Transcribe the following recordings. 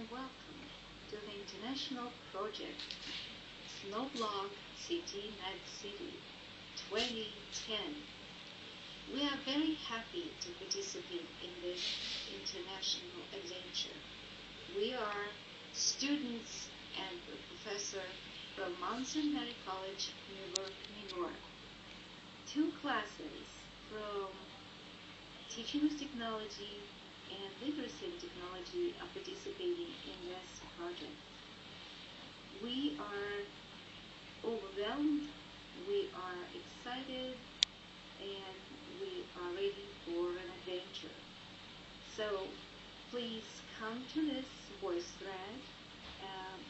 and welcome to the international project Snowblog CT Med City 2010. We are very happy to participate in this international adventure. We are students and a professor from Mount St. Mary College, Newark, New York. Two classes from Teaching with Technology and Literacy and Technology are participating in this project. We are overwhelmed, we are excited, and we are ready for an adventure. So please come to this voice thread,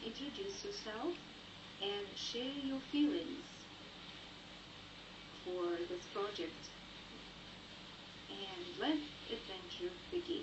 introduce yourself, and share your feelings for this project. And let adventure begin.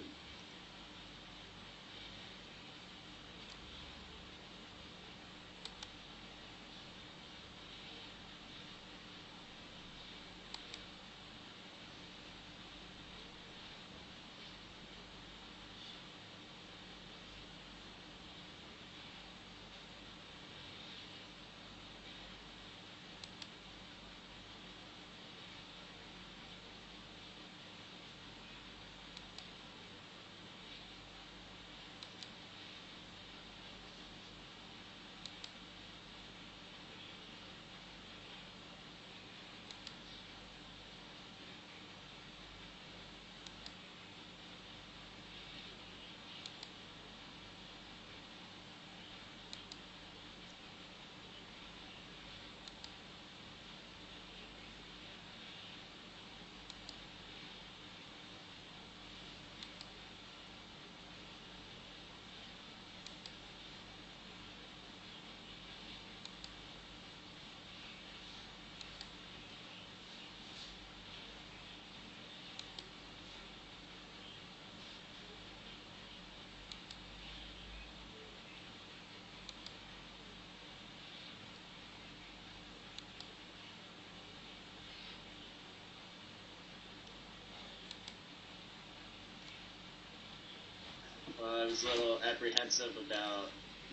I was a little apprehensive about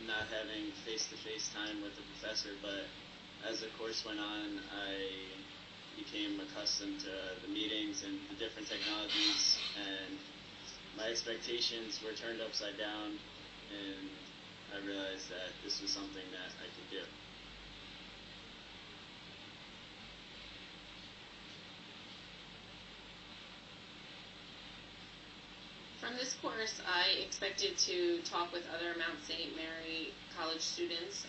not having face-to-face time with the professor, but as the course went on, I became accustomed to the meetings and the different technologies, and my expectations were turned upside down, and I realized that this was something that I could do. From this course, I expected to talk with other Mount St. Mary College students,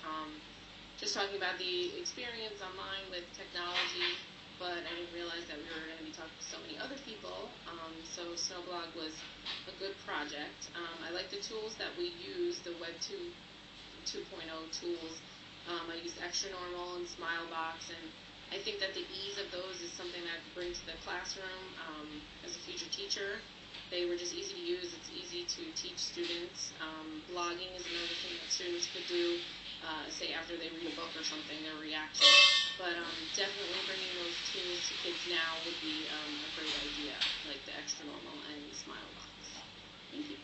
just talking about the experience online with technology, but I didn't realize that we were going to be talking to so many other people, so Snowblog was a good project. I like the tools that we use, the Web 2.0 tools. I used Extra Normal and Smilebox, and I think that the ease of those is something that I could bring to the classroom as a future teacher. They were just easy to use. It's easy to teach students. Blogging is another thing that students could do, say after they read a book or something, their reaction. But definitely bringing those tools to kids now would be a great idea, like the Extra Normal and Smilebox. Thank you.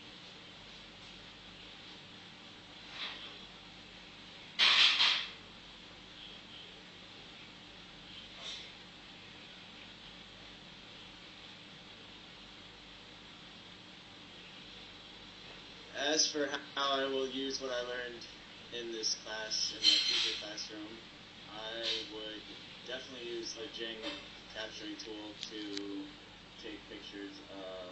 As for how I will use what I learned in this class, in my future classroom, I would definitely use the Jing capturing tool to take pictures of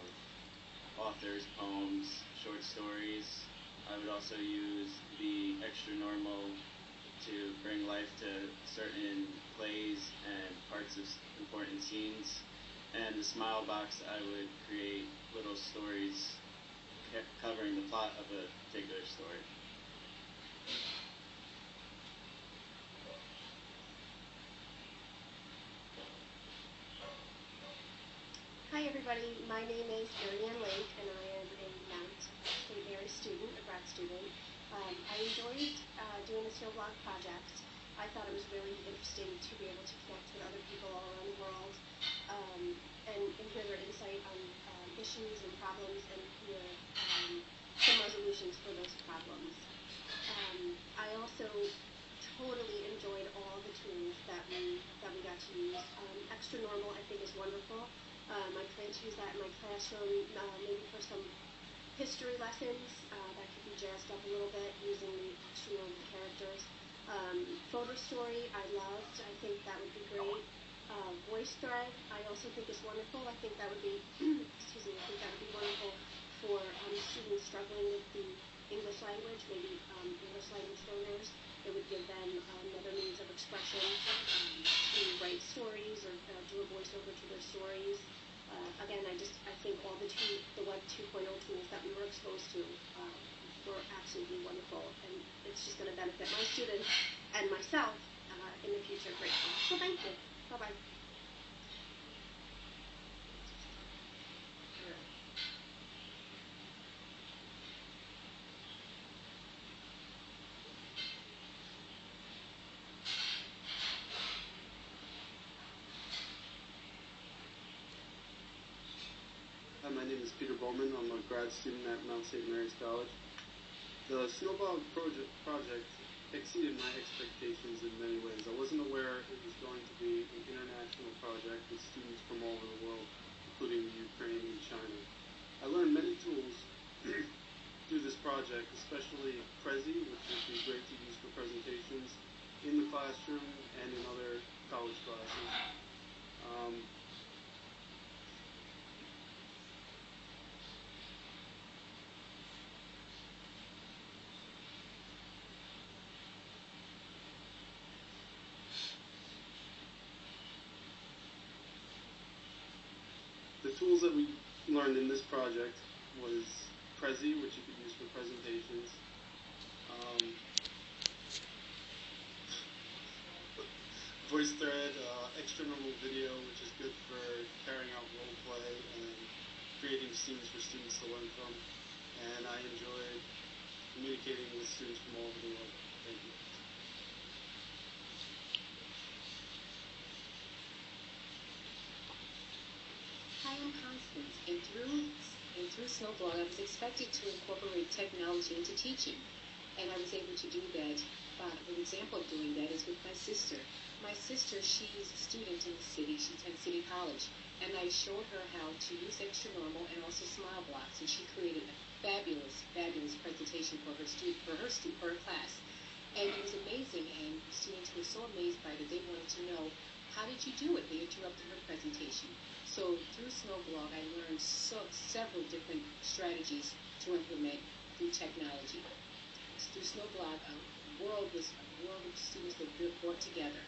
authors, poems, short stories. I would also use the Extra Normal to bring life to certain plays and parts of important scenes. And the Smilebox, I would create little stories covering the plot of a particular story. Hi everybody, my name is Marianne Lake and I am a Mount St. Mary student, a grad student. I enjoyed doing the Snowblog project. I thought it was really interesting to be able to connect with other people all around the world and hear their insight on issues and problems and hear some resolutions for those problems. I also totally enjoyed all the tools that we got to use. Extra normal, I think, is wonderful. I plan to use that in my classroom, maybe for some history lessons that could be jazzed up a little bit using the extra normal characters. Photo story, I loved. I think that would be great. Voice thread, I also think is wonderful. I think that would be, excuse me, I think that would be wonderful for students struggling with the English language, maybe English language learners. It would give them another means of expression to write stories or do a voiceover to their stories. Again, I think all the Web 2.0 tools that we were exposed to were absolutely wonderful, and it's just going to benefit my students and myself in the future greatly. So thank you. Bye-bye. Hi, my name is Peter Bowman. I'm a grad student at Mount St. Mary's College. The Snowblog project exceeded my expectations in many ways. I wasn't aware it was going to be an international project with students from all over the world, including Ukraine and China. I learned many tools through this project, especially Prezi, which would be great to use for presentations in the classroom and in other college classes. The tools that we learned in this project was Prezi, which you could use for presentations, voice thread, extra normal video, which is good for carrying out role play and creating scenes for students to learn from, and I enjoyed communicating with students from all over the world. Thank you. Hi, I'm Constance, and through Snowblog, I was expected to incorporate technology into teaching, and I was able to do that. An example of doing that is with my sister. My sister, she's a student in the city. She attends City College, and I showed her how to use extra normal and also smile blocks, and she created a fabulous presentation for her class, and it was amazing. And students were so amazed by it, they wanted to know, how did you do it? They interrupted her presentation. So through Snowblog, I learned several different strategies to implement through technology. Through Snowblog, a world of students were brought together.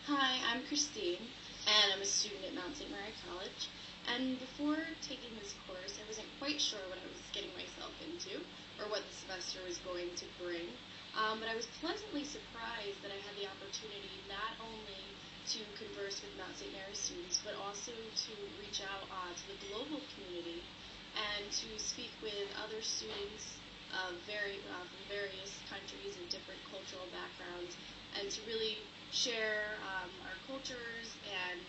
Hi, I'm Christine, and I'm a student at Mount St. Mary College. And before taking this course, I wasn't quite sure what I was getting myself into, or what the semester was going to bring. But I was pleasantly surprised that I had the opportunity not only to converse with Mount St. Mary students, but also to reach out to the global community and to speak with other students from various countries and different cultural backgrounds, and to really share our cultures and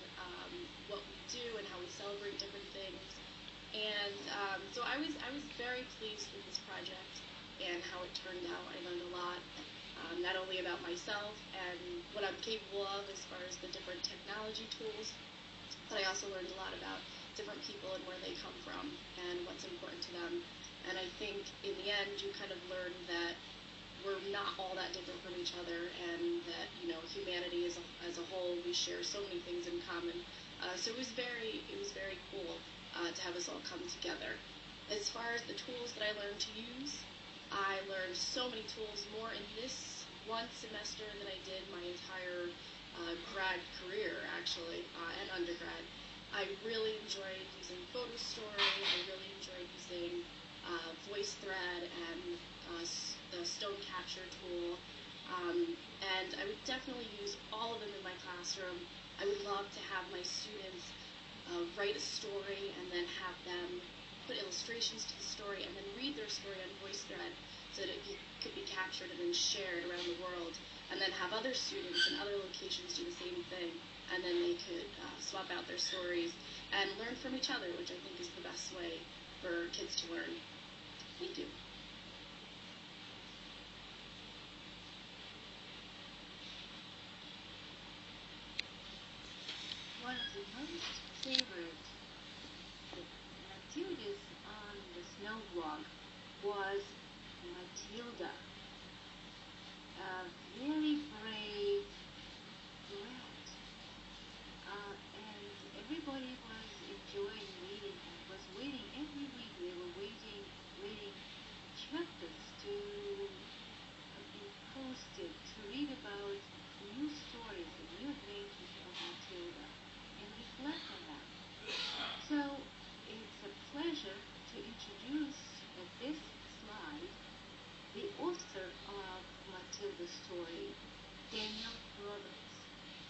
what we do and how we celebrate different things. And so I was very pleased with this project and how it turned out. I learned a lot, not only about myself and what I'm capable of as far as the different technology tools, but I also learned a lot about different people and where they come from and what's important to them. And I think in the end, you kind of learn that we're not all that different from each other, and that, you know, humanity as a whole, we share so many things in common. So it was very cool to have us all come together. As far as the tools that I learned to use, I learned so many tools more in this one semester than I did my entire grad career, actually, and undergrad. I really enjoyed using Photo Story. I really enjoyed using Voice Thread and the Stone Capture tool. And I would definitely use all of them in my classroom. I would love to have my students write a story and then have them put illustrations to the story and then read their story on VoiceThread. so that it could be captured and then shared around the world, and then have other students in other locations do the same thing, and then they could swap out their stories and learn from each other, which I think is the best way for kids to learn. Thank you. One of the most favorite activities on the Snowblog was Matilda, a very brave rat, and everybody was enjoying reading and was waiting every week. They were waiting chapters to be posted to read about new stories and new adventures of Matilda and reflect on them. So it's a pleasure to introduce at this slide the author of Matilda's story, Daniel Roberts.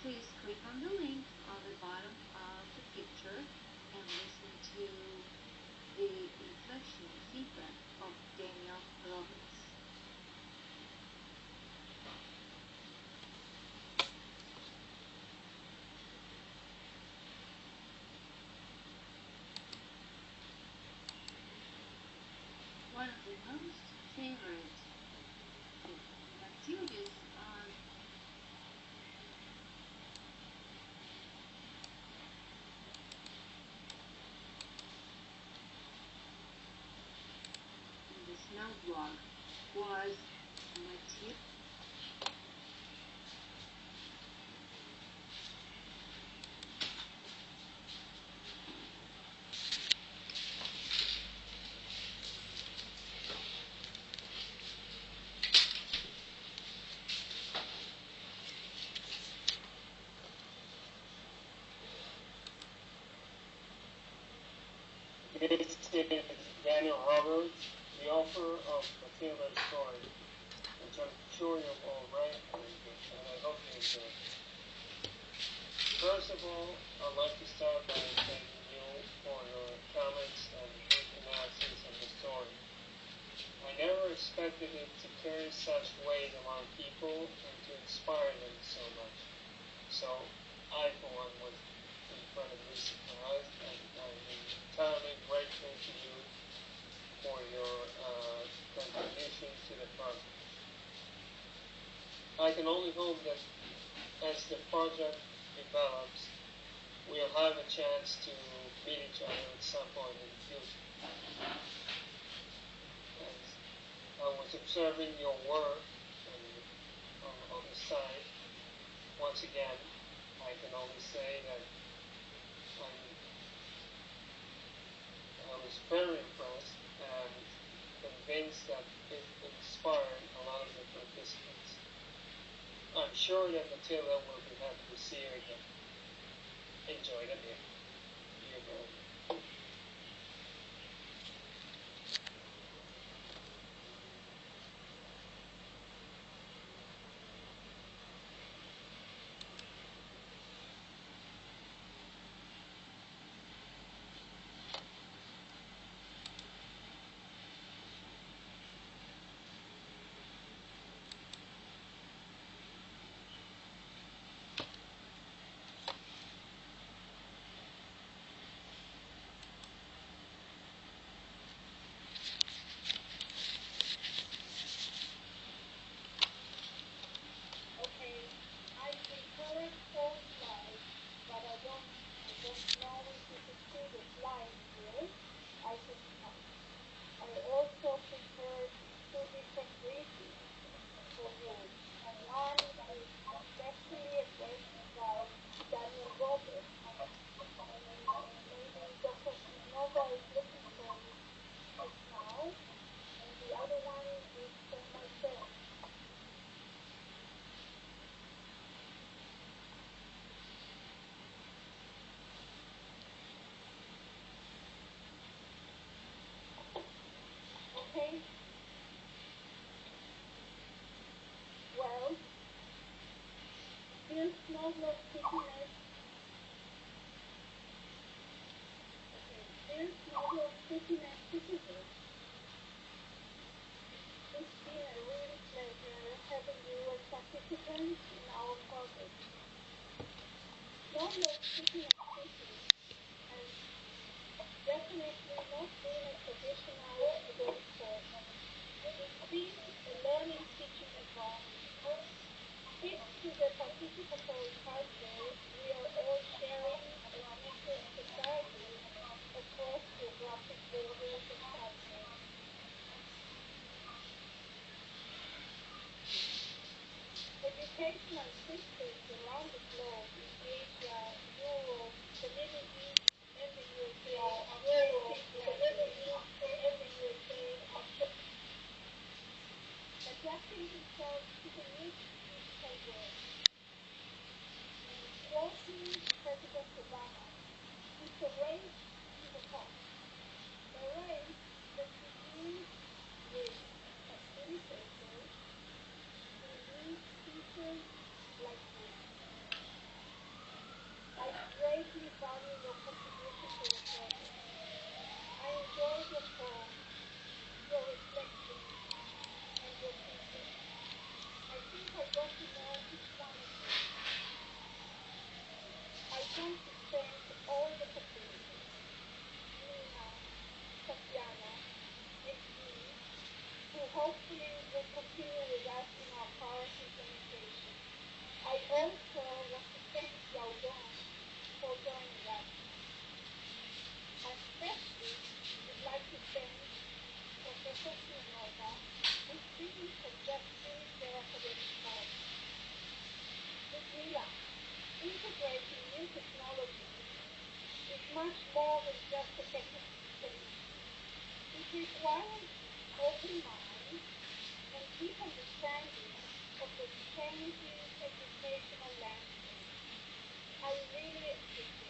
Please click on the link on the bottom of the picture and listen to the reflection and feedback of Daniel Roberts. One of the most favorite activities on the Snowblog was Matilda. This is Daniel Roberts, the author of Matilda's story, which I'm sure you've all read, and I hope you enjoy. First of all, I'd like to start by thanking you for your comments and good analysis of the story. I never expected it to carry such weight among people and to inspire them so much. So I, for one, was incredibly surprised, and I'm entirely grateful to you for your contributions to the project. I can only hope that as the project develops, we'll have a chance to meet each other at some point in the future. As I was observing your work on the site, once again, I can only say that I was very impressed and convinced that it inspired a lot of the participants. I'm sure that Matilda will be happy to see you again. Enjoy the day. You're welcome. Okay. Well, still Snowblog CT net. Okay, still Snowblog CT net citizens. This much more than just a technical study. It requires open mind and deep understanding of the changing educational landscape. I really appreciate